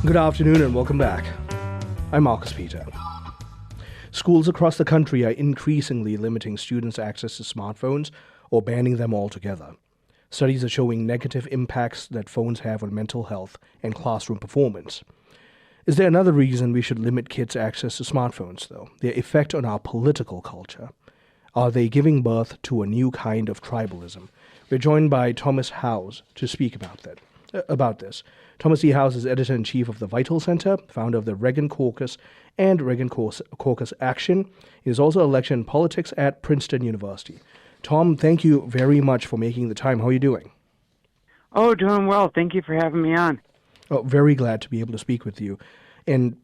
Good afternoon and welcome back. I'm Marcus Peter. Schools across the country are increasingly limiting students' access to smartphones or banning them altogether. Studies are showing negative impacts that phones have on mental health and classroom performance. Is there another reason we should limit kids' access to smartphones, though? Their effect on our political culture. Are they giving birth to a new kind of tribalism? We're joined by Thomas Howes to speak about this. Thomas E. Howes is editor-in-chief of the Vital Center, founder of the Reagan Caucus and Reagan Caucus Action. He is also a lecturer in politics at Princeton University. Tom, thank you very much for making the time. How are you doing? Oh, doing well. Thank you for having me on. Oh, very glad to be able to speak with you. And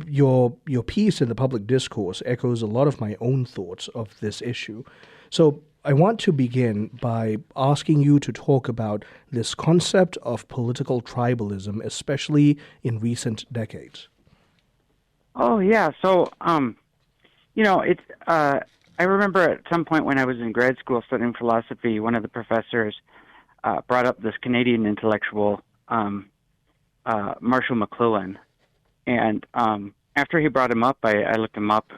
your piece in the public discourse echoes a lot of my own thoughts of this issue. So I want to begin by asking you to talk about this concept of political tribalism, especially in recent decades. Oh, yeah. So, it's. I remember at some point when I was in grad school studying philosophy, one of the professors brought up this Canadian intellectual, Marshall McLuhan. And after he brought him up, I looked him up,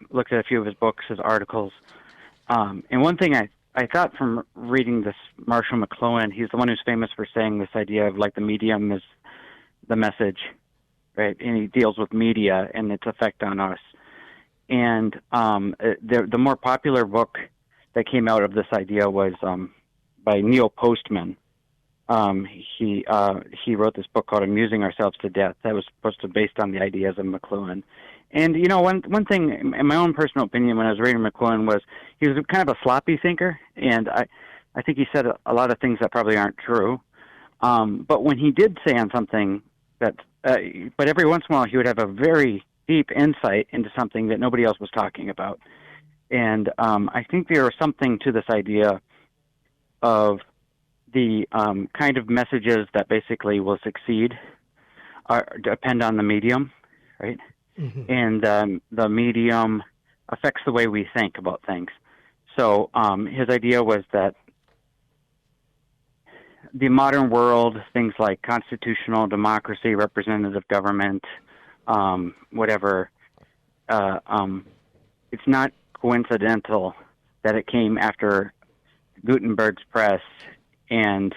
looked at a few of his books, his articles. And one thing I thought from reading this Marshall McLuhan, he's the one who's famous for saying this idea of like the medium is the message, right? And he deals with media and its effect on us. And the more popular book that came out of this idea was by Neil Postman. He wrote this book called Amusing Ourselves to Death that was supposed to be based on the ideas of McLuhan. And, one thing, in my own personal opinion, when I was reading McLuhan was he was kind of a sloppy thinker, and I think he said a lot of things that probably aren't true. But when he did say on something that, but every once in a while he would have a very deep insight into something that nobody else was talking about. And I think there was something to this idea of the kind of messages that basically will succeed depend on the medium, right? Mm-hmm. And the medium affects the way we think about things. So his idea was that the modern world, things like constitutional democracy, representative government, whatever, it's not coincidental that it came after Gutenberg's press and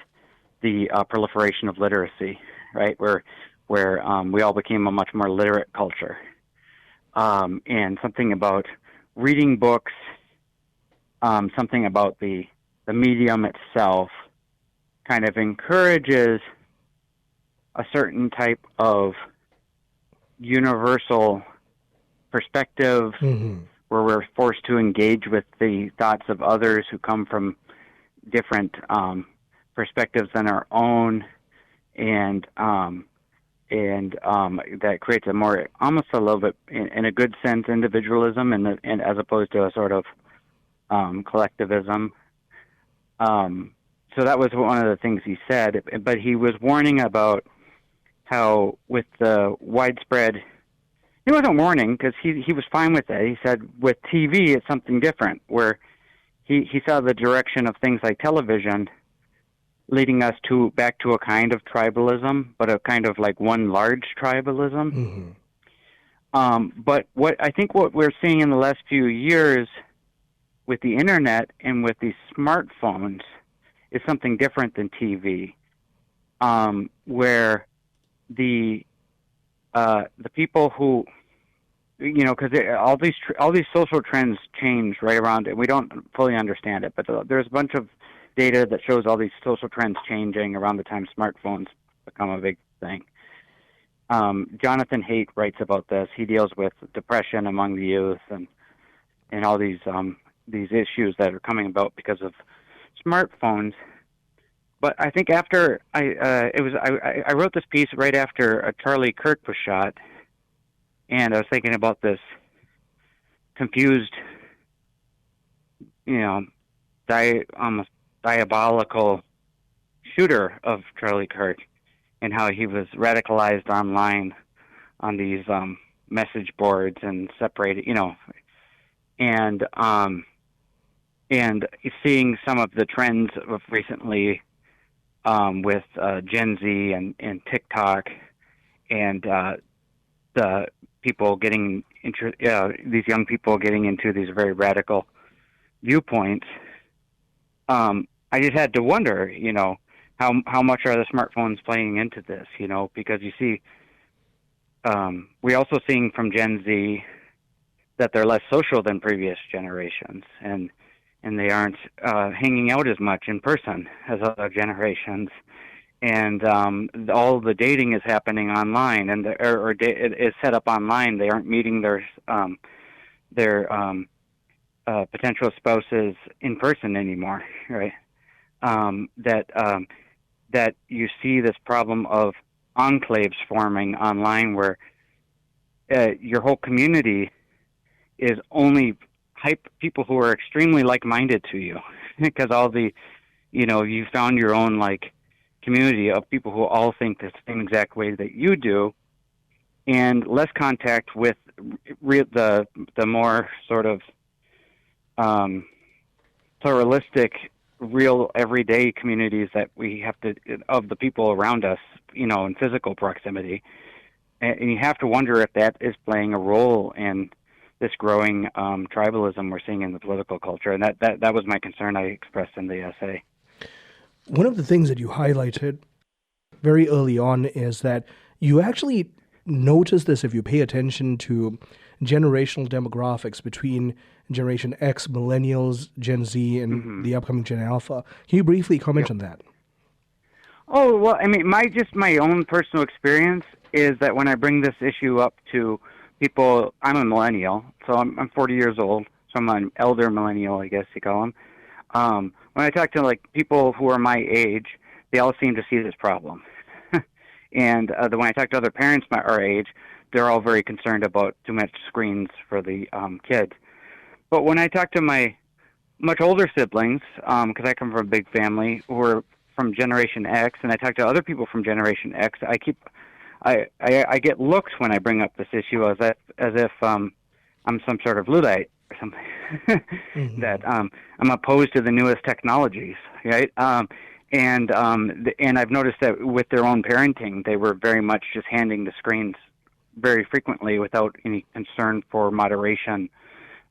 the proliferation of literacy, right? Where we all became a much more literate culture. And something about reading books, something about the medium itself kind of encourages a certain type of universal perspective, mm-hmm. where we're forced to engage with the thoughts of others who come from different perspectives than our own, and that creates a more, almost a little bit, in a good sense, individualism, and as opposed to a sort of collectivism. So that was one of the things he said, but he was warning about how with the widespread, he wasn't warning because he was fine with it. He said with TV it's something different, where he saw the direction of things like television leading us back to a kind of tribalism, but a kind of like one large tribalism. Mm-hmm. But what we're seeing in the last few years with the internet and with these smartphones is something different than TV, where the people who, because all these social trends change right around it. We don't fully understand it, but there's a bunch of data that shows all these social trends changing around the time smartphones become a big thing. Jonathan Haidt writes about this. He deals with depression among the youth and all these issues that are coming about because of smartphones. But I think after I wrote this piece right after Charlie Kirk was shot, and I was thinking about this confused, almost diabolical shooter of Charlie Kirk, and how he was radicalized online on these message boards and separated, and seeing some of the trends of recently with Gen Z and TikTok, and the people getting these young people getting into these very radical viewpoints, I just had to wonder, how much are the smartphones playing into this? Because you see, we're also seeing from Gen Z that they're less social than previous generations, and they aren't hanging out as much in person as other generations. And all the dating is happening online, and it is set up online. They aren't meeting their potential spouses in person anymore, right? That you see this problem of enclaves forming online, where your whole community is only people who are extremely like-minded to you, because all the, you found your own community of people who all think the same exact way that you do, and less contact with the more sort of pluralistic, real everyday communities that we have of the people around us, in physical proximity. And you have to wonder if that is playing a role in this growing tribalism we're seeing in the political culture. And that was my concern I expressed in the essay. One of the things that you highlighted very early on is that you actually notice this if you pay attention to generational demographics between Generation X, Millennials, Gen Z, and the upcoming Gen Alpha. Can you briefly comment on that? Oh, well, I mean, my own personal experience is that when I bring this issue up to people, I'm a millennial, so I'm 40 years old, so I'm an elder millennial, I guess you call them. When I talk to people who are my age, they all seem to see this problem. And when I talk to other parents our age, they're all very concerned about too much screens for the kids. But when I talk to my much older siblings, because I come from a big family who are from Generation X, and I talk to other people from Generation X, I get looks when I bring up this issue as if I'm some sort of Luddite or something, that I'm opposed to the newest technologies, right? And I've noticed that with their own parenting, they were very much just handing the screens very frequently without any concern for moderation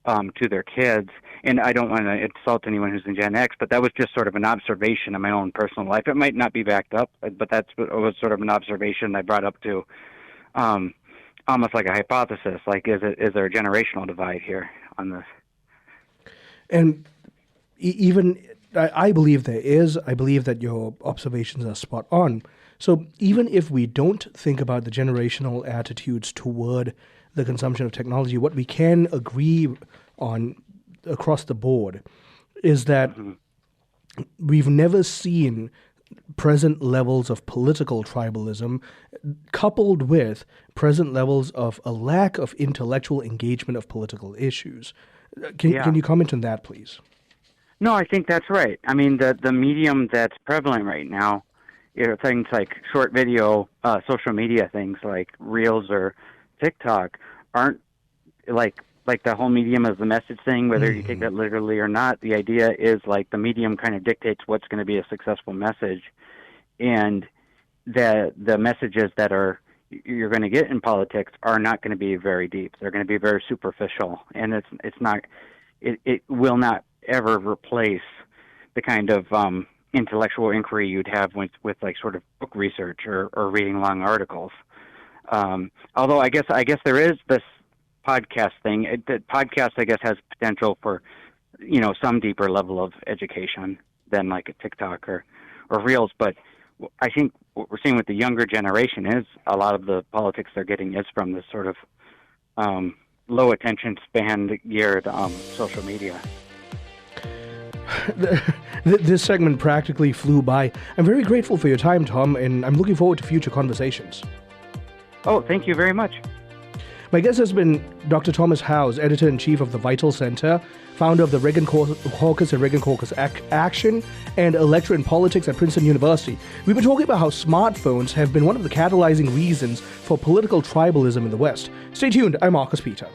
to their kids. And I don't want to insult anyone who's in Gen X, but that was just sort of an observation in my own personal life. It might not be backed up, but was sort of an observation I brought up to almost like a hypothesis, is there a generational divide here on this? And even I believe there is. I believe that your observations are spot on. So even if we don't think about the generational attitudes toward the consumption of technology, what we can agree on across the board is that we've never seen present levels of political tribalism coupled with present levels of a lack of intellectual engagement of political issues. Can you comment on that, please? No, I think that's right. I mean, the medium that's prevalent right now, things like short video, social media things like Reels or TikTok aren't like the whole medium is the message thing, whether you take that literally or not. The idea is the medium kind of dictates what's going to be a successful message, and the messages that you're going to get in politics are not going to be very deep. They're going to be very superficial, and it will not ever replace the kind of intellectual inquiry you'd have with sort of book research or reading long articles. Although I guess there is this podcast thing. The podcast, I guess, has potential for some deeper level of education than a TikTok or Reels. But I think what we're seeing with the younger generation is a lot of the politics they're getting is from this sort of low attention span geared social media. This segment practically flew by. I'm very grateful for your time, Tom, and I'm looking forward to future conversations. Oh, thank you very much. My guest has been Dr. Thomas Howes, Editor-in-Chief of the Vital Center, founder of the Reagan Caucus and Reagan Caucus Action, and a lecturer in politics at Princeton University. We've been talking about how smartphones have been one of the catalyzing reasons for political tribalism in the West. Stay tuned. I'm Marcus Peter.